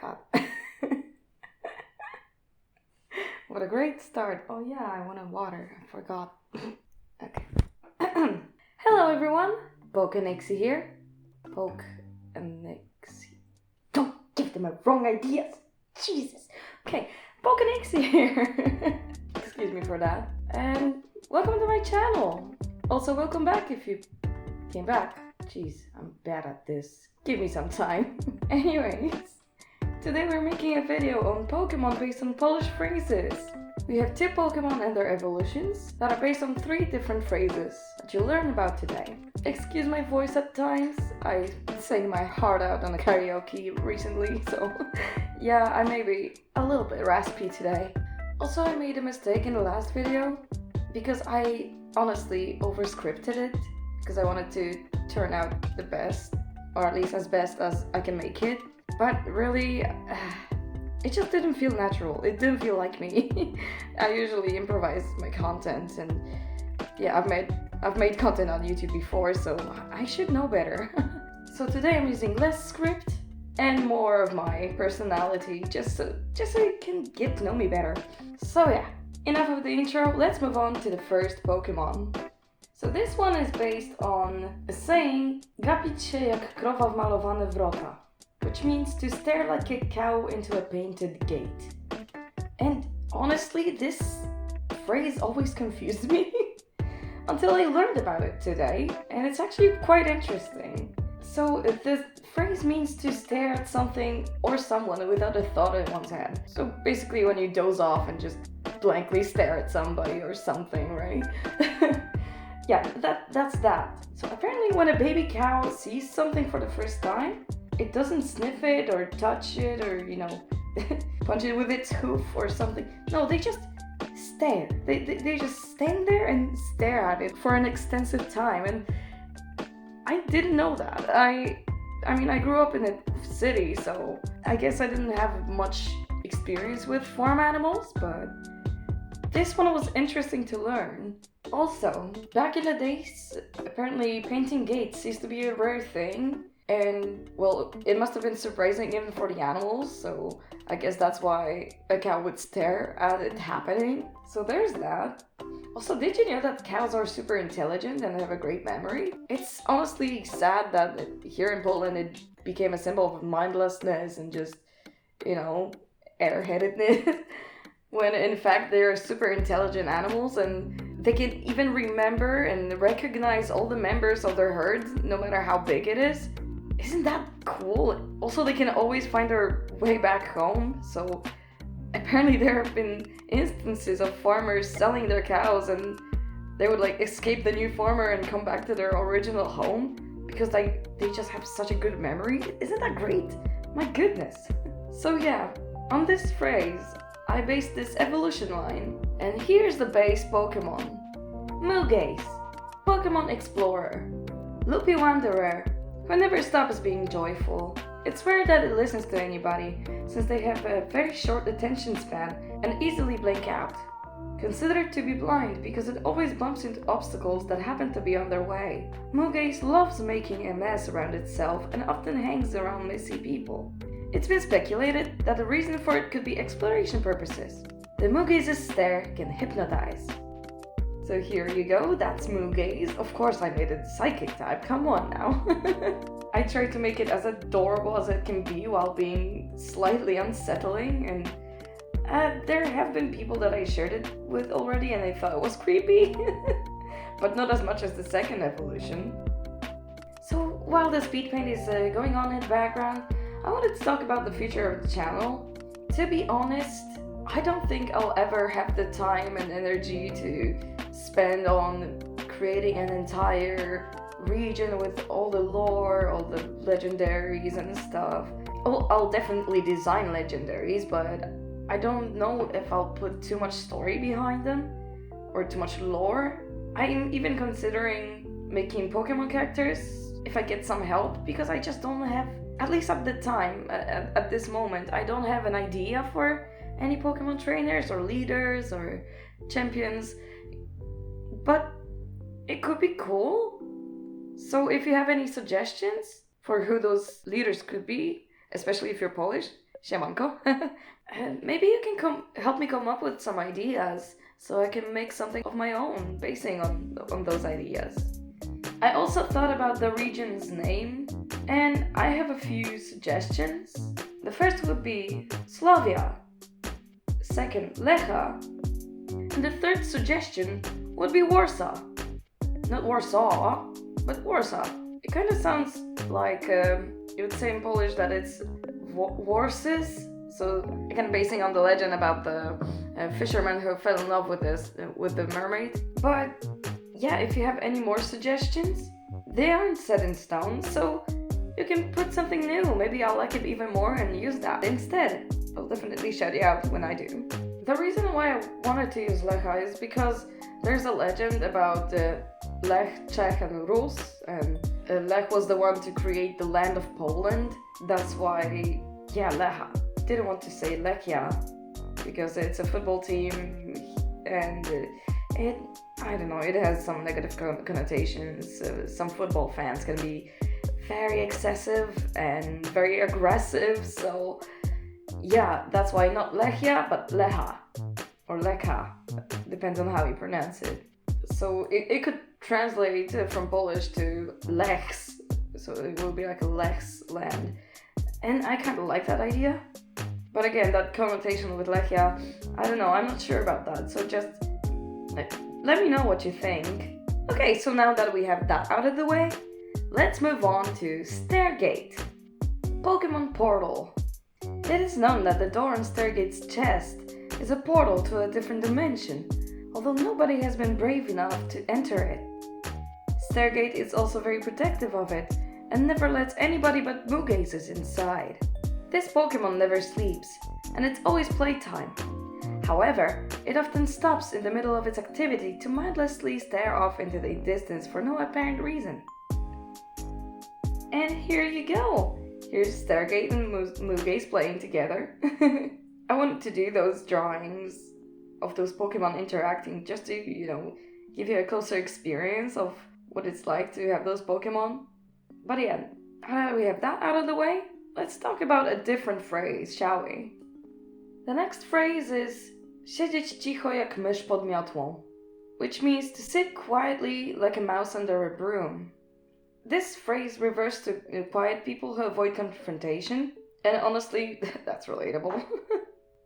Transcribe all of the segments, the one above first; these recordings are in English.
god. What a great start. Oh yeah, I wanted water. I forgot. Okay. Hello everyone. Pokenixie here. Pokenixie. Don't give them wrong ideas. Jesus. Okay, Pokenixie here. Excuse me for that. And welcome to my channel. Also, welcome back if you came back. Jeez, I'm bad at this. Give me some time. Anyways, today we're making a video on Pokemon based on Polish phrases. We have 2 Pokemon and their evolutions that are based on 3 different phrases that you'll learn about today. Excuse my voice at times, I sang my heart out on a karaoke recently, so yeah, I may be a little bit raspy today. Also, I made a mistake in the last video because I honestly overscripted it because I wanted to turn out the best, or at least as best as I can make it. But really, it just didn't feel natural. It didn't feel like me. I usually improvise my content, and yeah, I've made content on YouTube before, so I should know better. So today I'm using less script and more of my personality, just so you can get to know me better. So yeah, enough of the intro. Let's move on to the first Pokemon. So this one is based on a saying, gapić się jak krowa w malowane wrota, which means to stare like a cow into a painted gate. And honestly, this phrase always confused me until I learned about it today, and it's actually quite interesting. So the phrase means to stare at something or someone without a thought in one's head. So basically when you doze off and just blankly stare at somebody or something, right? Yeah, that's that. So apparently when a baby cow sees something for the first time, it doesn't sniff it or touch it or, punch it with its hoof or something. No, they just stare. They just stand there and stare at it for an extensive time. And I didn't know that. I mean, I grew up in a city, so I guess I didn't have much experience with farm animals, but this one was interesting to learn. Also, back in the days, apparently painting gates used to be a rare thing, and well, it must have been surprising even for the animals, so I guess that's why a cow would stare at it happening. So there's that. Also, did you know that cows are super intelligent and have a great memory? It's honestly sad that here in Poland it became a symbol of mindlessness and just, airheadedness. When in fact they're super intelligent animals and they can even remember and recognize all the members of their herd, no matter how big it is. Isn't that cool? Also, they can always find their way back home, so apparently there have been instances of farmers selling their cows and they would escape the new farmer and come back to their original home because they just have such a good memory. Isn't that great? My goodness. So yeah, on this phrase, I based this evolution line, and here's the base Pokemon. Mugace, Pokemon Explorer, Loopy Wanderer, who never stops being joyful. It's rare that it listens to anybody, since they have a very short attention span and easily blink out. Considered to be blind because it always bumps into obstacles that happen to be on their way. Mugace loves making a mess around itself and often hangs around messy people. It's been speculated that the reason for it could be exploration purposes. The Mugace's stare can hypnotize. So here you go, that's Mugace. Of course I made it psychic type, come on now. I tried to make it as adorable as it can be while being slightly unsettling, and there have been people that I shared it with already and they thought it was creepy. But not as much as the second evolution. So while the speed paint is going on in the background, I wanted to talk about the future of the channel. To be honest, I don't think I'll ever have the time and energy to spend on creating an entire region with all the lore, all the legendaries and stuff. I'll definitely design legendaries, but I don't know if I'll put too much story behind them or too much lore. I'm even considering making Pokemon characters if I get some help, because I just don't have, at least at the time, at this moment, I don't have an idea for any Pokemon trainers or leaders or champions, but it could be cool. So if you have any suggestions for who those leaders could be, especially if you're Polish, Siemanko. And maybe you can help me come up with some ideas so I can make something of my own basing on those ideas. I also thought about the region's name, and I have a few suggestions. The first would be Slavia, second Lecha, and the third suggestion would be Warsaw. Not Warsaw, but Warsaw. It kind of sounds like you would say in Polish that it's Warsis. So again, basing on the legend about the fisherman who fell in love with the mermaid. But yeah, if you have any more suggestions, they aren't set in stone, so you can put something new. Maybe I'll like it even more and use that instead. I'll definitely shout you out when I do. The reason why I wanted to use Lecha is because there's a legend about Lech, Czech and Rus, and Lech was the one to create the land of Poland. That's why, yeah, Lecha. Didn't want to say Lechia because it's a football team and I don't know, it has some negative connotations. Some football fans can be very excessive and very aggressive, so yeah, that's why not Lechia but Lecha or Lecha, depends on how you pronounce it. So it could translate from Polish to Lex, so it will be like a Lex land, and I kind of like that idea. But again, that connotation with Lechia, I don't know, I'm not sure about that, so just let me know what you think. Okay, so now that we have that out of the way, let's move on to Stargate Pokémon Portal. It is known that the door on Stargate's chest is a portal to a different dimension, although nobody has been brave enough to enter it. Stargate is also very protective of it and never lets anybody but Moogazes inside. This Pokémon never sleeps, and it's always playtime. However, it often stops in the middle of its activity to mindlessly stare off into the distance for no apparent reason. And here you go! Here's Stargate and Moogaze playing together. I wanted to do those drawings of those Pokemon interacting just to, give you a closer experience of what it's like to have those Pokemon. But yeah, now that we have that out of the way, let's talk about a different phrase, shall we? The next phrase is siedzieć cicho jak mysz pod miotłą, which means to sit quietly like a mouse under a broom. This phrase refers to quiet people who avoid confrontation, and honestly, that's relatable.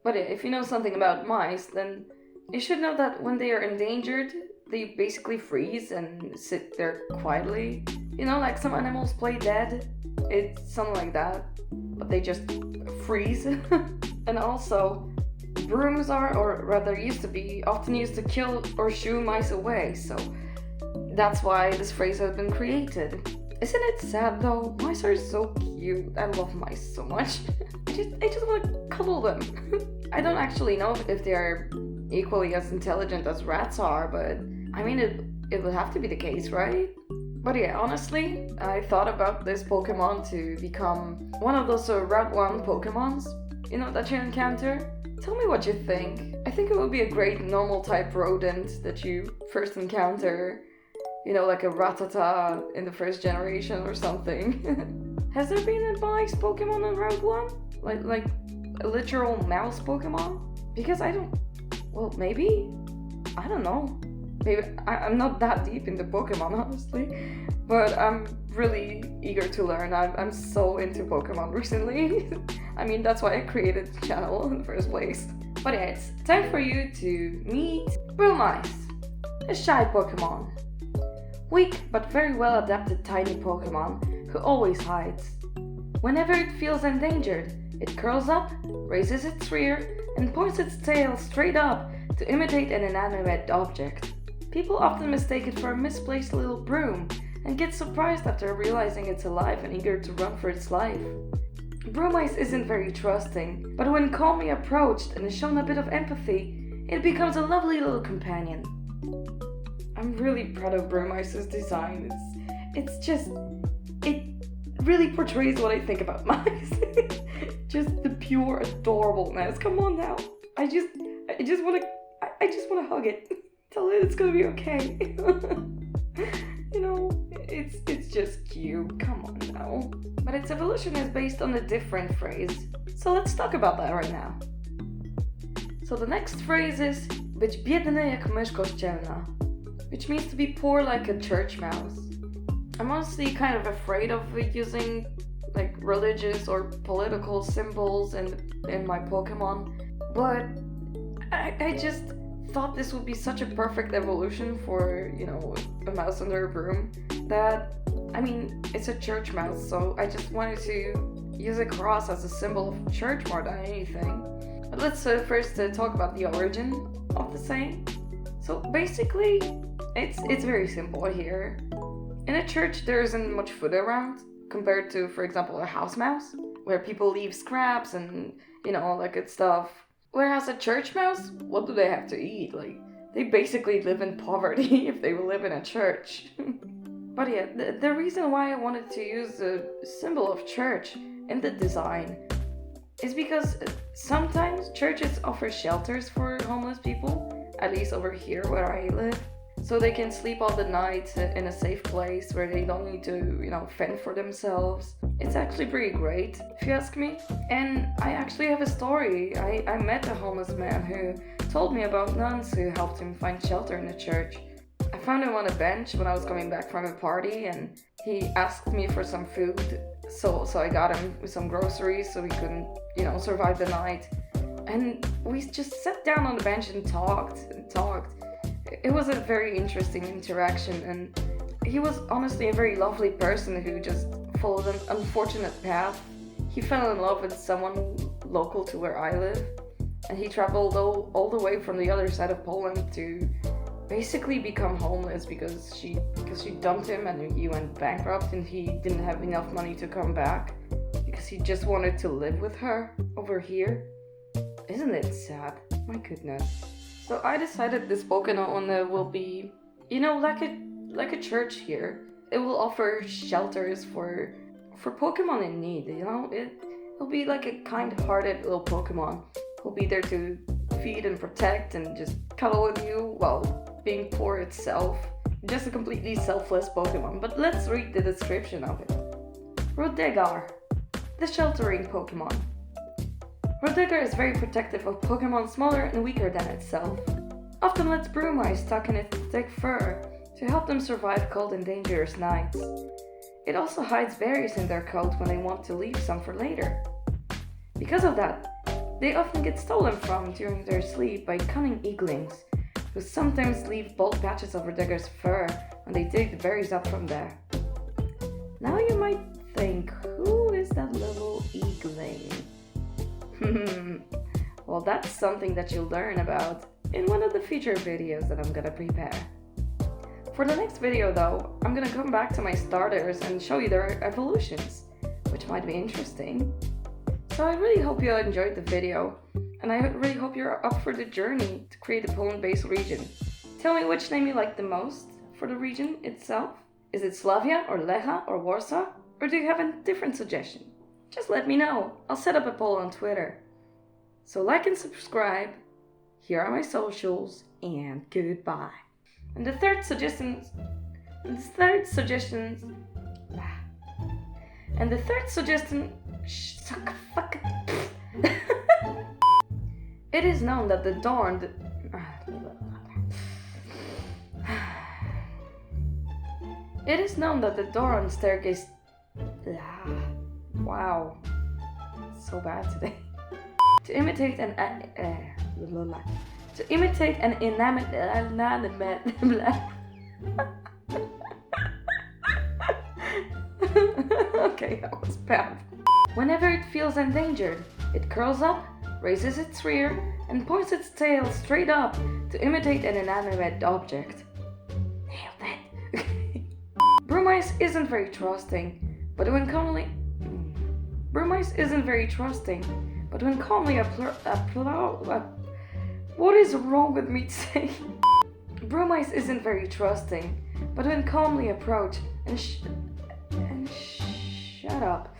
But yeah, if you know something about mice, then you should know that when they are endangered, they basically freeze and sit there quietly. Like some animals play dead. It's something like that, but they just freeze. And also, brooms are, or rather used to be, often used to kill or shoo mice away, so that's why this phrase has been created. Isn't it sad though? Mice are so cute. I love mice so much. I just want to cuddle them. I don't actually know if they are equally as intelligent as rats are, but I mean it would have to be the case, right? But yeah, honestly, I thought about this Pokemon to become one of those Route 1 Pokemons, that you encounter. Tell me what you think. I think it would be a great normal type rodent that you first encounter, like a Rattata in the first generation or something. Has there been a mice Pokemon in Route 1? Like a literal mouse Pokemon? Because maybe? I don't know. Maybe I'm not that deep into Pokemon, honestly, but I'm really eager to learn. I'm so into Pokemon recently. I mean, that's why I created the channel in the first place. But yeah, it's time for you to meet Brummice, a shy Pokemon. Weak but very well adapted tiny Pokemon who always hides. Whenever it feels endangered, it curls up, raises its rear, and points its tail straight up to imitate an inanimate object. People often mistake it for a misplaced little broom and get surprised after realizing it's alive and eager to run for its life. Brummice isn't very trusting, but when calmly approached and is shown a bit of empathy, it becomes a lovely little companion. I'm really proud of Brummice's design. It really portrays what I think about mice. Just the pure adorableness. Come on now. I just want to hug it. Tell it it's gonna be okay. It's just cute. Come on now. But its evolution is based on a different phrase. So let's talk about that right now. So the next phrase is być biedny jak mysz kościelna, which means to be poor like a church mouse. I'm honestly kind of afraid of using like religious or political symbols in my Pokemon, but I just thought this would be such a perfect evolution for, you know, a mouse under a broom, that, I mean, it's a church mouse, so I just wanted to use a cross as a symbol of church more than anything. But let's first talk about the origin of the saying. So basically, it's very simple here. In a church, there isn't much food around, compared to, for example, a house mouse, where people leave scraps and, you know, all that good stuff. Whereas a church mouse, what do they have to eat? Like, they basically live in poverty if they will live in a church. But yeah, the reason why I wanted to use the symbol of church in the design is because sometimes churches offer shelters for homeless people, at least over here where I live, so they can sleep all the night in a safe place where they don't need to, you know, fend for themselves. It's actually pretty great, if you ask me. And I actually have a story. I met a homeless man who told me about nuns who helped him find shelter in the church. I found him on a bench when I was coming back from a party, and he asked me for some food. So I got him some groceries so he couldn't, you know, survive the night. And we just sat down on the bench and talked. It was a very interesting interaction, and he was honestly a very lovely person who just followed an unfortunate path. He fell in love with someone local to where I live, and he traveled all the way from the other side of Poland to basically become homeless because she dumped him and he went bankrupt, and he didn't have enough money to come back because he just wanted to live with her over here. Isn't it sad? My goodness. So I decided this Pokemon will be, you know, like a church here. It will offer shelters for Pokemon in need, you know? It'll be like a kind-hearted little Pokemon who'll be there to feed and protect and just cuddle with you while being poor itself. Just a completely selfless Pokemon. But let's read the description of it. Rodegar, the sheltering Pokemon. Rodegar is very protective of Pokemon smaller and weaker than itself. Often lets Brumais tuck in its thick fur to help them survive cold and dangerous nights. It also hides berries in their coat when they want to leave some for later. Because of that, they often get stolen from during their sleep by cunning eaglings, who sometimes leave bald patches of Rodegar's fur when they dig the berries up from there. Now you might think, who is that little eagling? Well, that's something that you'll learn about in one of the future videos that I'm gonna prepare. For the next video though, I'm gonna come back to my starters and show you their evolutions, which might be interesting. So I really hope you enjoyed the video, and I really hope you're up for the journey to create a Poland-based region. Tell me which name you like the most for the region itself. Is it Slavia or Lecha or Warsaw? Or do you have a different suggestion? Just let me know. I'll set up a poll on Twitter. So like and subscribe. Here are my socials, and goodbye. And the third suggestion. It is known that the Dorn. It is known that the door on Stargate. Wow, so bad today. To imitate an inanimate. Okay, that was bad. Whenever it feels endangered, it curls up, raises its rear, and points its tail straight up to imitate an inanimate object. Nailed it. Brumais isn't very trusting, but when calmly what is wrong with me today? Brumais isn't very trusting, but when calmly approached and shut up.